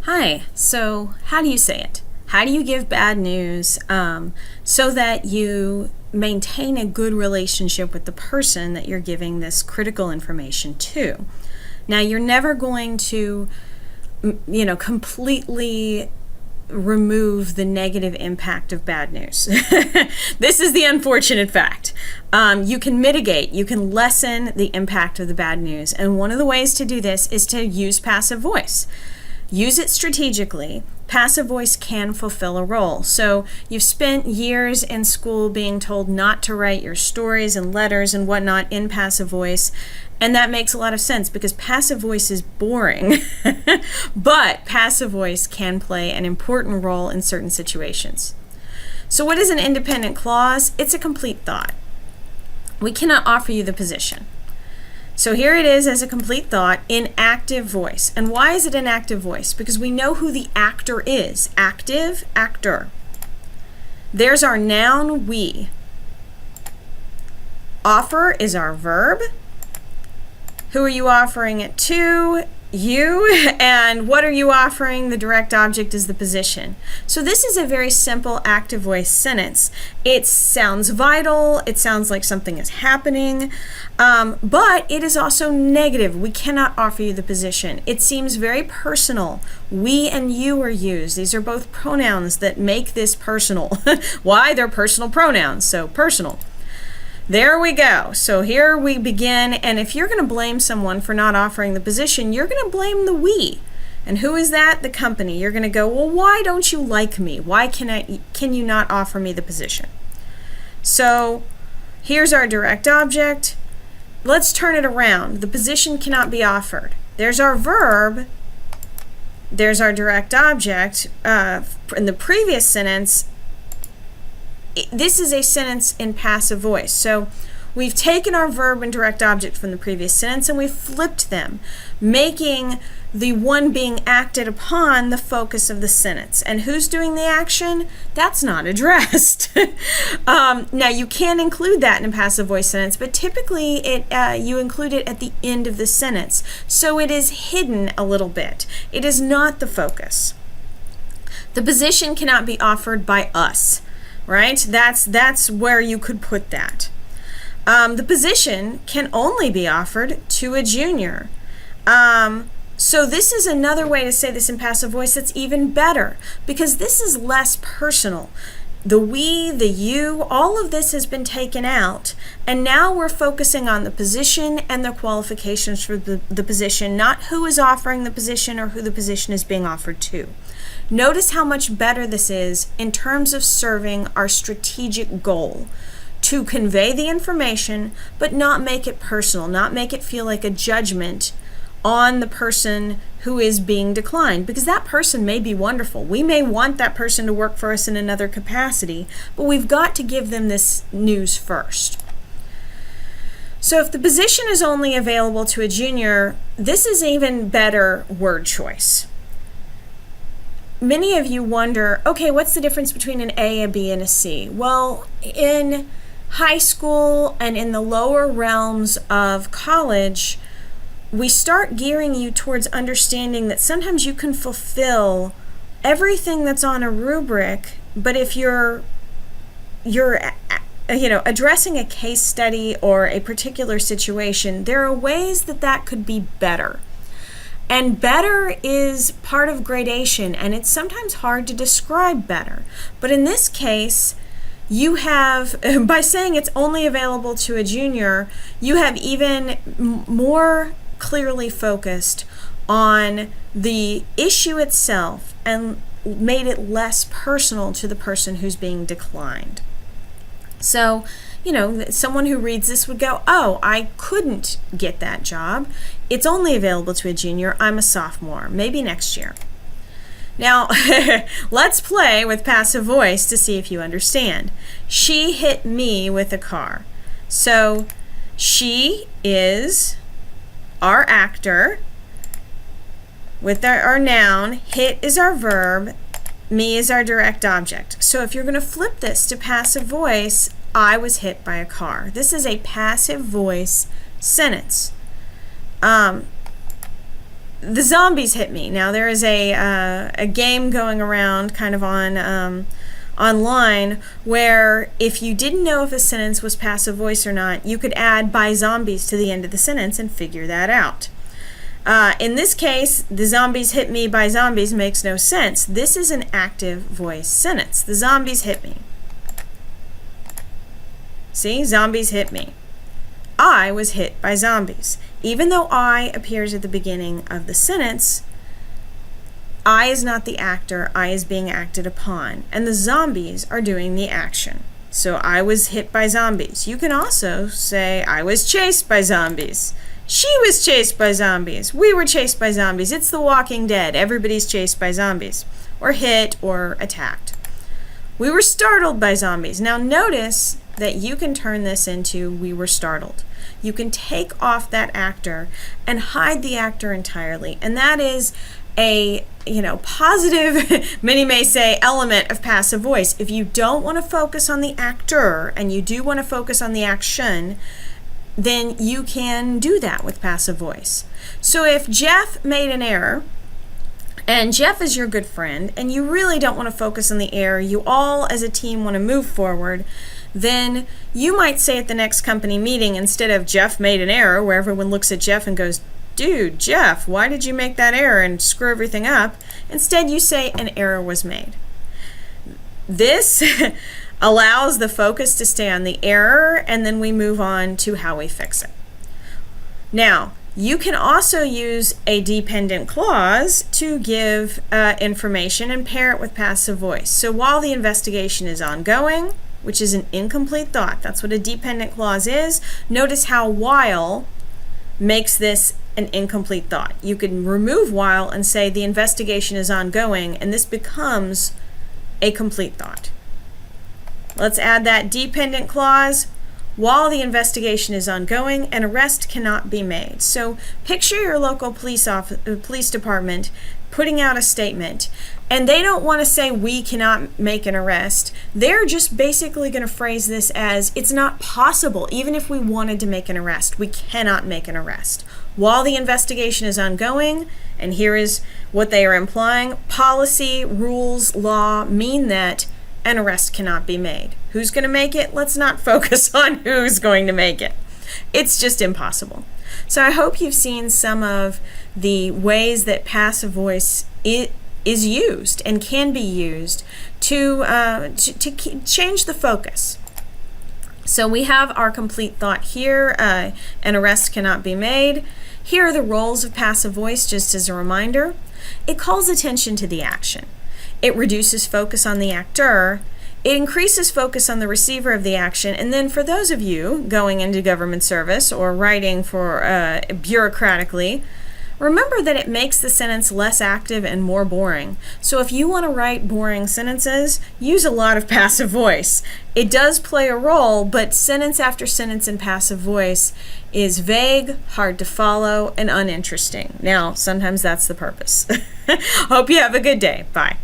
Hi, so how do you say it? How do you give bad news so that you maintain a good relationship with the person that you're giving this critical information to? Now, you're never going to, completely remove the negative impact of bad news. This is the unfortunate fact. You can mitigate, you can lessen the impact of the bad news, and one of the ways to do this is to use passive voice. Use it strategically. Passive voice can fulfill a role. So you've spent years in school being told not to write your stories and letters and whatnot in passive voice, and that makes a lot of sense because passive voice is boring. But passive voice can play an important role in certain situations. So what is an independent clause? It's a complete thought. We cannot offer you the position. So here it is as a complete thought in active voice. And why is it in active voice? Because we know who the actor is. Active, actor. There's our noun, we. Offer is our verb. Who are you offering it to? You. And what are you offering? The direct object is the position. So this is a very simple active voice sentence. It sounds vital. It sounds like something is happening. But it is also negative. We cannot offer you the position. It seems very personal. We and you are used. These are both pronouns that make this personal. Why? They're personal pronouns, so personal. There we go. So here we begin, and if you're going to blame someone for not offering the position, you're going to blame the we. And who is that? The company. You're going to go, well, why don't you like me? Why can you not offer me the position? So here's our direct object. Let's turn it around. The position cannot be offered. There's our verb. There's our direct object. In the previous sentence, this is a sentence in passive voice. So we've taken our verb and direct object from the previous sentence and we've flipped them, making the one being acted upon the focus of the sentence. And who's doing the action? That's not addressed. Now you can include that in a passive voice sentence, but typically you include it at the end of the sentence. So it is hidden a little bit. It is not the focus. The position cannot be offered by us. Right? That's where you could put that. The position can only be offered to a junior. So this is another way to say this in passive voice that's even better because this is less personal. The we, the you, all of this has been taken out, and now we're focusing on the position and the qualifications for the position, not who is offering the position or who the position is being offered to. Notice how much better this is in terms of serving our strategic goal, to convey the information but not make it personal, not make it feel like a judgment on the person who is being declined, because that person may be wonderful. We may want that person to work for us in another capacity, but we've got to give them this news first. So if the position is only available to a junior, this is even better word choice. Many of you wonder, okay, what's the difference between an A, a B, and a C? Well, in high school and in the lower realms of college, we start gearing you towards understanding that sometimes you can fulfill everything that's on a rubric, but if you're addressing a case study or a particular situation, there are ways that could be better. And better is part of gradation, and it's sometimes hard to describe better. But in this case, you have, by saying it's only available to a junior, you have even more clearly focused on the issue itself and made it less personal to the person who's being declined. So, someone who reads this would go, oh, I couldn't get that job. It's only available to a junior. I'm a sophomore. Maybe next year. Now, let's play with passive voice to see if you understand. She hit me with a car. So, she is our actor with our noun. Hit is our verb. Me is our direct object. So if you're going to flip this to passive voice, I was hit by a car. This is a passive voice sentence. the zombies hit me. Now there is a game going around kind of on online where if you didn't know if a sentence was passive voice or not, you could add by zombies to the end of the sentence and figure that out. In this case, the zombies hit me by zombies makes no sense. This is an active voice sentence. The zombies hit me. See, zombies hit me. I was hit by zombies. Even though I appears at the beginning of the sentence, I is not the actor, I is being acted upon, and the zombies are doing the action. So I was hit by zombies. You can also say I was chased by zombies. She was chased by zombies. We were chased by zombies. It's The Walking Dead. Everybody's chased by zombies, or hit, or attacked. We were startled by zombies. Now notice that you can turn this into we were startled. You can take off that actor and hide the actor entirely, and that is a positive, many may say, element of passive voice. If you don't want to focus on the actor and you do want to focus on the action, then you can do that with passive voice. So if Jeff made an error, and Jeff is your good friend, and you really don't want to focus on the error, you all as a team want to move forward, then you might say at the next company meeting, instead of Jeff made an error, where everyone looks at Jeff and goes, dude, Jeff, why did you make that error and screw everything up? Instead, you say an error was made. This allows the focus to stay on the error, and then we move on to how we fix it. Now, you can also use a dependent clause to give information and pair it with passive voice. So while the investigation is ongoing, which is an incomplete thought, that's what a dependent clause is. Notice how while makes this an incomplete thought. You can remove while and say the investigation is ongoing, and this becomes a complete thought. Let's add that dependent clause. While the investigation is ongoing, an arrest cannot be made. So picture your local police department putting out a statement, and they don't want to say we cannot make an arrest. They're just basically going to phrase this as it's not possible. Even if we wanted to make an arrest, we cannot make an arrest. While the investigation is ongoing, and here is what they are implying, policy, rules, law mean that an arrest cannot be made. Who's going to make it? Let's not focus on who's going to make it. It's just impossible. So I hope you've seen some of the ways that passive voice is used and can be used to change the focus. So we have our complete thought here. An arrest cannot be made. Here are the roles of passive voice, just as a reminder. It calls attention to the action. It reduces focus on the actor. It increases focus on the receiver of the action. And then for those of you going into government service or writing for bureaucratically, remember that it makes the sentence less active and more boring. So if you want to write boring sentences, use a lot of passive voice. It does play a role, but sentence after sentence in passive voice is vague, hard to follow, and uninteresting. Now, sometimes that's the purpose. Hope you have a good day. Bye.